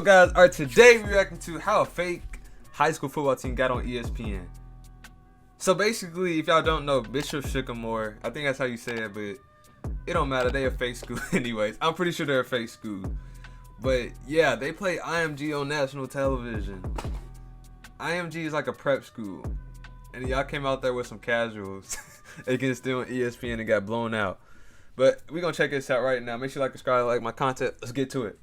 up, guys? Alright, today we're reacting to how a fake high school football team got on ESPN. So basically, if y'all don't know, Bishop Sycamore, I think that's how you say it, but it don't matter. They a fake school anyways. I'm pretty sure they're a fake school. But yeah, they play IMG on national television. IMG is like a prep school. And y'all came out there with some casuals against them on ESPN and got blown out. But we're going to check this out right now. Make sure you like, subscribe, like my content. Let's get to it.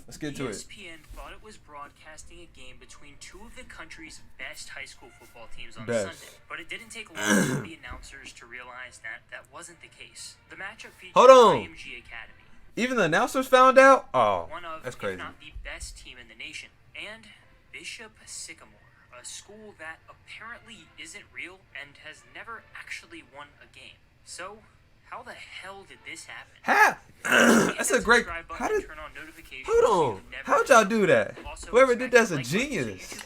ESPN thought it was broadcasting a game between two of the country's best high school football teams on Sunday, but it didn't take long for the announcers to realize that wasn't the case. The matchup featured IMG Academy. Even the announcers found out? Oh, one of, that's crazy. if not the best team in the nation, and Bishop Sycamore, a school that apparently isn't real and has never actually won a game. So, how the hell did this happen? That's a great. How did? Hold on. How'd y'all do that? Whoever did that's a genius.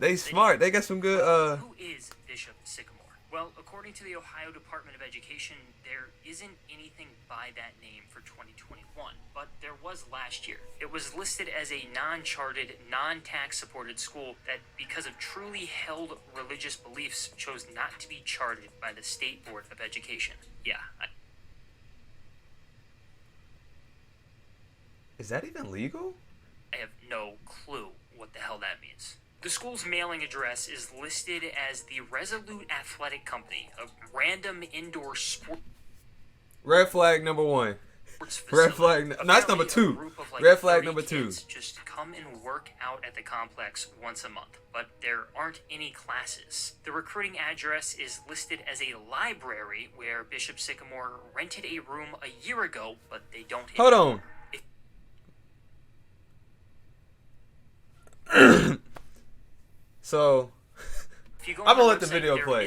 They smart. They got some good. Who is Bishop Sycamore? Well, according to the Ohio Department of Education, there isn't anything by that name for 2021, but there was last year. It was listed as a non-charted, non-tax supported school that, because of truly held religious beliefs, chose not to be charted by the State Board of Education. Yeah. Is that even legal? I have no clue what the hell that means. The school's mailing address is listed as the Resolute Athletic Company, a random indoor sport. Red flag number one. Red flag. No, that's number two. Red flag number two. Just come and work out at the complex once a month, but there aren't any classes. The recruiting address is listed as a library where Bishop Sycamore rented a room a year ago, but they don't. Hold on. So, I'm gonna let the video play.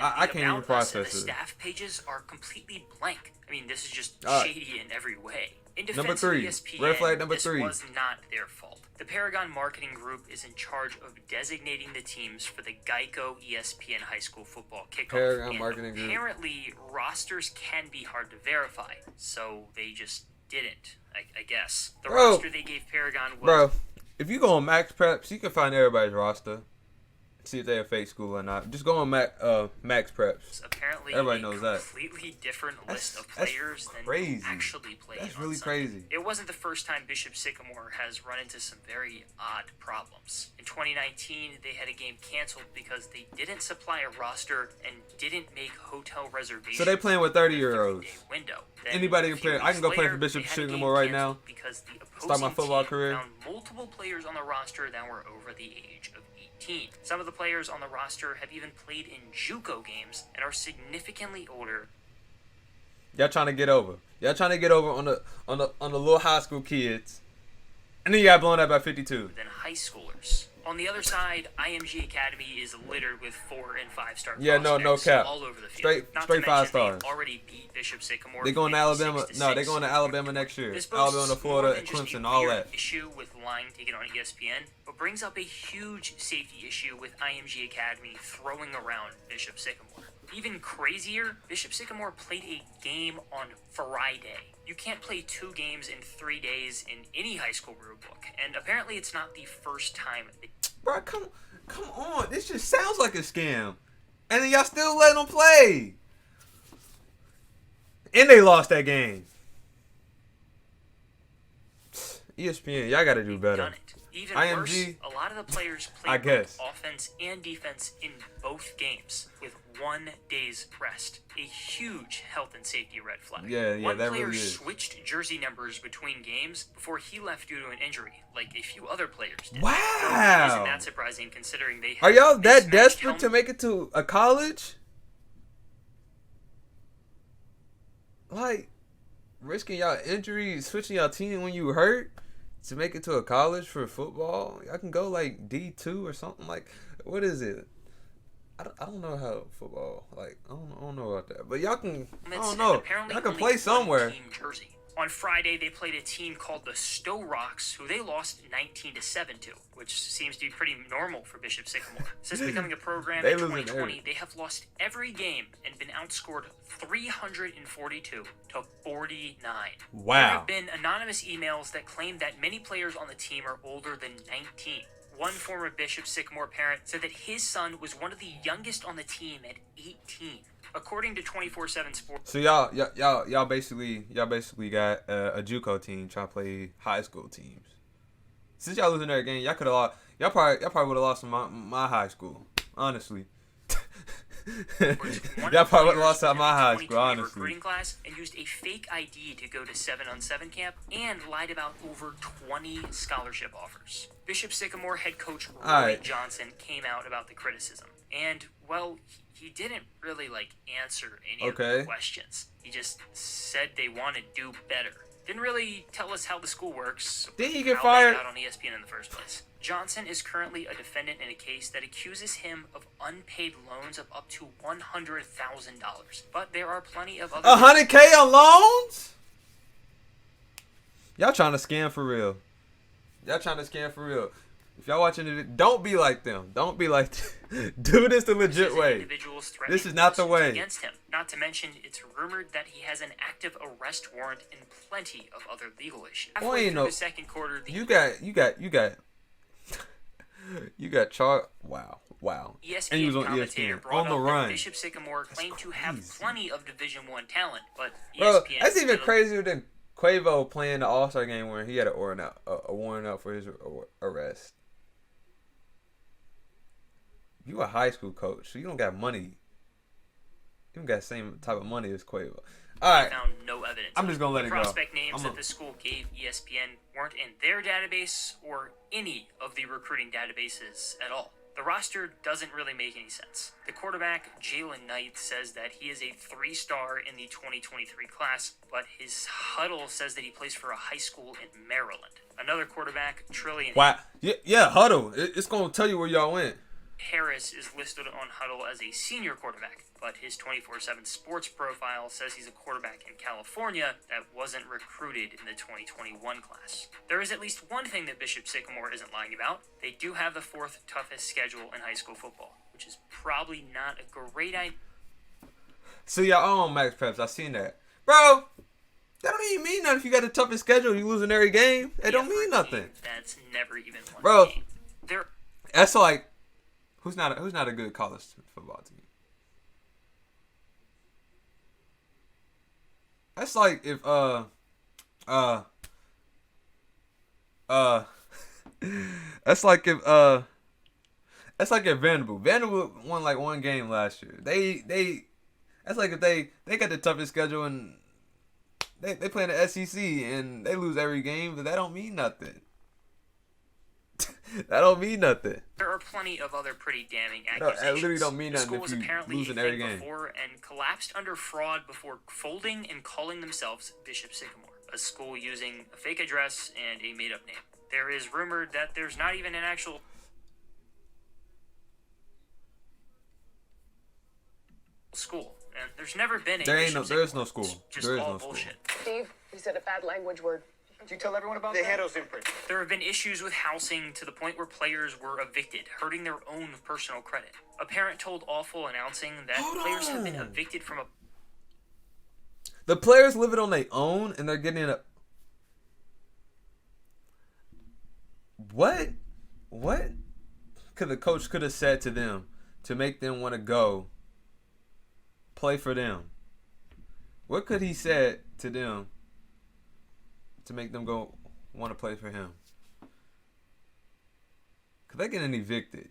I can't even process it. The staff pages are completely blank. I mean, this is just shady in every way. In defense number three. of ESPN, Red flag number three. This was not their fault. The Paragon Marketing Group is in charge of designating the teams for the Geico ESPN High School Football Kickoff. Paragon Marketing Group. Apparently, rosters can be hard to verify, so they just didn't. I guess the roster they gave Paragon was. If you go on Max Preps, you can find everybody's roster. See if they're a fake school or not. Just go on Max Preps. Apparently, everybody knows that. Completely different list of players than actually played. That's really crazy. It wasn't the first time Bishop Sycamore has run into some very odd problems. In 2019, they had a game canceled because they didn't supply a roster and didn't make hotel reservations. So they playing with 30-year-olds. Anybody can play. I can go play for Bishop Sycamore right now. Because the start my football career. Found multiple players on the roster that were over the age of 18. Some of the players on the roster have even played in JUCO games and are significantly older. Y'all trying to get over. Y'all trying to get over on the little high school kids, and then you got blown out by 52. Than high schoolers. On the other side, IMG Academy is littered with 4- and 5-star no cap. all over the field. Straight 5 stars. They already beat Bishop Sycamore. They going to Alabama. No, they going to Alabama next year. Alabama, Florida, Clemson, all that. Issue with line taken on ESPN, but brings up a huge safety issue with IMG Academy throwing around Bishop Sycamore. Even crazier, Bishop Sycamore played a game on Friday. You can't play 2 games in 3 days in any high school rule book, and apparently it's not the first time. Bro, come on. This just sounds like a scam. And then y'all still letting them play. And they lost that game. ESPN, y'all got to do better. Even IMG, worse, a lot of the players played both offense and defense in both games with 1 day's rest. A huge health and safety red flag. One that player really is. switched jersey numbers between games before he left due to an injury, like a few other players did. Wow! It isn't that surprising considering they are y'all that desperate to make it to a college? Like, risking y'all injuries, switching y'all team when you hurt? To make it to a college for football, I can go like D2 or something. Like, what is it? I don't know how football. Like, I don't know about that. But y'all can. I don't know. Y'all can play somewhere. On Friday, they played a team called the Stowe Rocks, who they lost 19-7 to, which seems to be pretty normal for Bishop Sycamore. Since becoming a program in 2020, they have lost every game and been outscored 342 to 49. Wow. There have been anonymous emails that claim that many players on the team are older than 19. One former Bishop Sycamore parent said that his son was one of the youngest on the team at 18. According to 24/7 Sports. So y'all basically got a JUCO team trying to play high school teams. Since y'all losing their game, y'all could have lost. Y'all probably would have lost in my high school. Honestly. Y'all probably would have lost out my high school. Honestly. Recruiting class and used a fake ID to go to 7-on-7 camp and lied about over 20 scholarship offers. Bishop Sycamore head coach Roy Johnson came out about the criticism, and well, he didn't really answer any of the questions. He just said they want to do better. Didn't really tell us how the school works. Did he get fired? They got on ESPN in the first place. Johnson is currently a defendant in a case that accuses him of unpaid loans of up to $100,000. But there are plenty of other. $100K on loans? Y'all trying to scam for real? If y'all watching it, don't be like them. Don't be like them. Do this the legit way. This is not the way. Against him. Not to mention, it's rumored that he has an active arrest warrant and plenty of other legal issues. Halfway through the second quarter, you got charged. Wow. ESPN and he was on commentator ESPN on the run. Bishop Sycamore claimed to have plenty of Division I talent, but ESPN. Bro, that's even crazier than Quavo playing the All-Star game where he had a warrant out for his arrest. You a high school coach, so you don't got money. You don't got the same type of money as Quavo. All right. Found no evidence. I'm just gonna let it go. Prospect names that the school gave ESPN weren't in their database or any of the recruiting databases at all. The roster doesn't really make any sense. The quarterback, Jalen Knight, says that he is a 3-star in the 2023 class, but his huddle says that he plays for a high school in Maryland. Another quarterback, Trillion. Wow. Yeah, huddle. It's gonna tell you where y'all went. Harris is listed on Huddle as a senior quarterback, but his 24/7 Sports profile says he's a quarterback in California that wasn't recruited in the 2021 class. There is at least one thing that Bishop Sycamore isn't lying about. They do have the 4th toughest schedule in high school football, which is probably not a great idea. So y'all own Max Preps. I seen that. Bro, that don't even mean nothing if you got the toughest schedule. You losing every game. It don't mean nothing. That's never even one Bro, game. That's like... Who's not a good college football team? That's like if that's like if Vanderbilt won like one game last year. That's like if they got the toughest schedule and they play in the SEC and they lose every game, but that don't mean nothing. That don't mean nothing. There are plenty of other pretty damning accusations. No, that literally don't mean nothing if you losing every game. Before and collapsed under fraud before folding and calling themselves Bishop Sycamore, a school using a fake address and a made-up name. There is rumored that there's not even an actual school, and there's never been a. There is no school. Just all bullshit. Steve, you said a bad language word. Did you tell everyone about that? The handle's imprint. There have been issues with housing to the point where players were evicted, hurting their own personal credit. A parent told Awful announcing that players have been evicted from a... The players live it on their own and they're getting a... What could the coach could have said to them to make them want to go play for them? What could he said to them to make them go want to play for him? Cause they're getting evicted.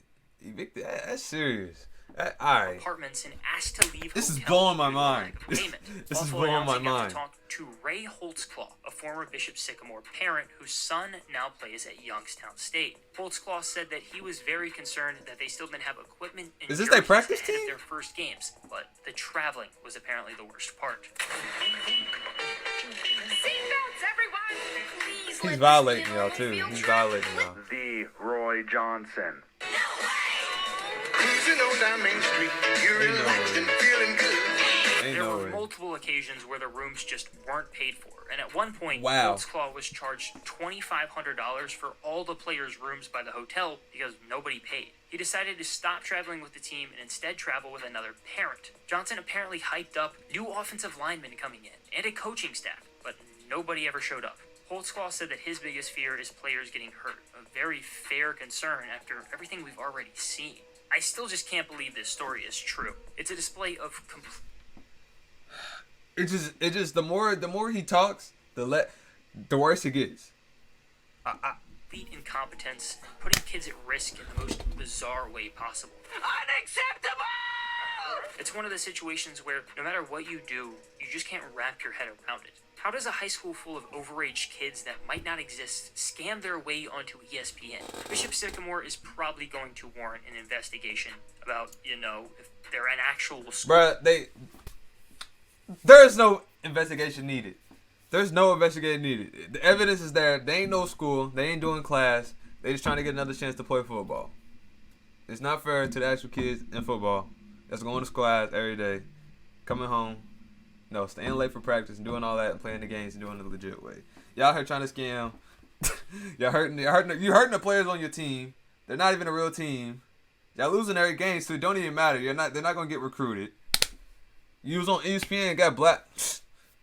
That's serious. All right. Apartments and asked to leave. This is blowing my mind. This is blowing my mind. Talk to Ray Holtzclaw, a former Bishop Sycamore parent whose son now plays at Youngstown State. Holtzclaw said that he was very concerned that they still didn't have equipment. Is this their practice team? Their first games, but the traveling was apparently the worst part. Seatbelts, everyone! Please. He's violating y'all too. He's violating y'all. The Roy Johnson. Cruising on down Main Street, you're relaxed and feeling good. There were multiple occasions where the rooms just weren't paid for. And at one point, Wow. Holtzclaw was charged $2,500 for all the players' rooms by the hotel because nobody paid. He decided to stop traveling with the team and instead travel with another parent. Johnson apparently hyped up new offensive linemen coming in and a coaching staff, but nobody ever showed up. Holtzclaw said that his biggest fear is players getting hurt, a very fair concern after everything we've already seen. I still just can't believe this story is true. It's a display of It just the more he talks, the worse it gets. complete incompetence, putting kids at risk in the most bizarre way possible. Unacceptable! It's one of the situations where no matter what you do, you just can't wrap your head around it. How does a high school full of overage kids that might not exist scam their way onto ESPN? Bishop Sycamore is probably going to warrant an investigation about, if they're an actual school. Bruh, there's no investigation needed. There's no investigation needed. The evidence is there. They ain't no school. They ain't doing class. They just trying to get another chance to play football. It's not fair to the actual kids in football that's going to class every day, coming home, staying late for practice and doing all that and playing the games and doing it the legit way. Y'all here trying to scam. You're hurting the players on your team. They're not even a real team. Y'all losing every game, so it don't even matter. They're not gonna get recruited. You was on ESPN and got black.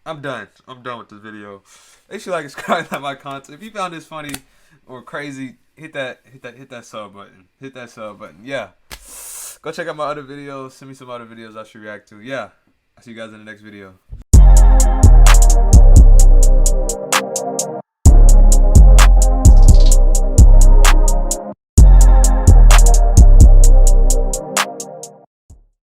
I'm done. I'm done with this video. Make sure you like and subscribe to my content. If you found this funny or crazy, hit that sub button. Hit that sub button. Yeah. Go check out my other videos. Send me some other videos I should react to. Yeah. I'll see you guys in the next video.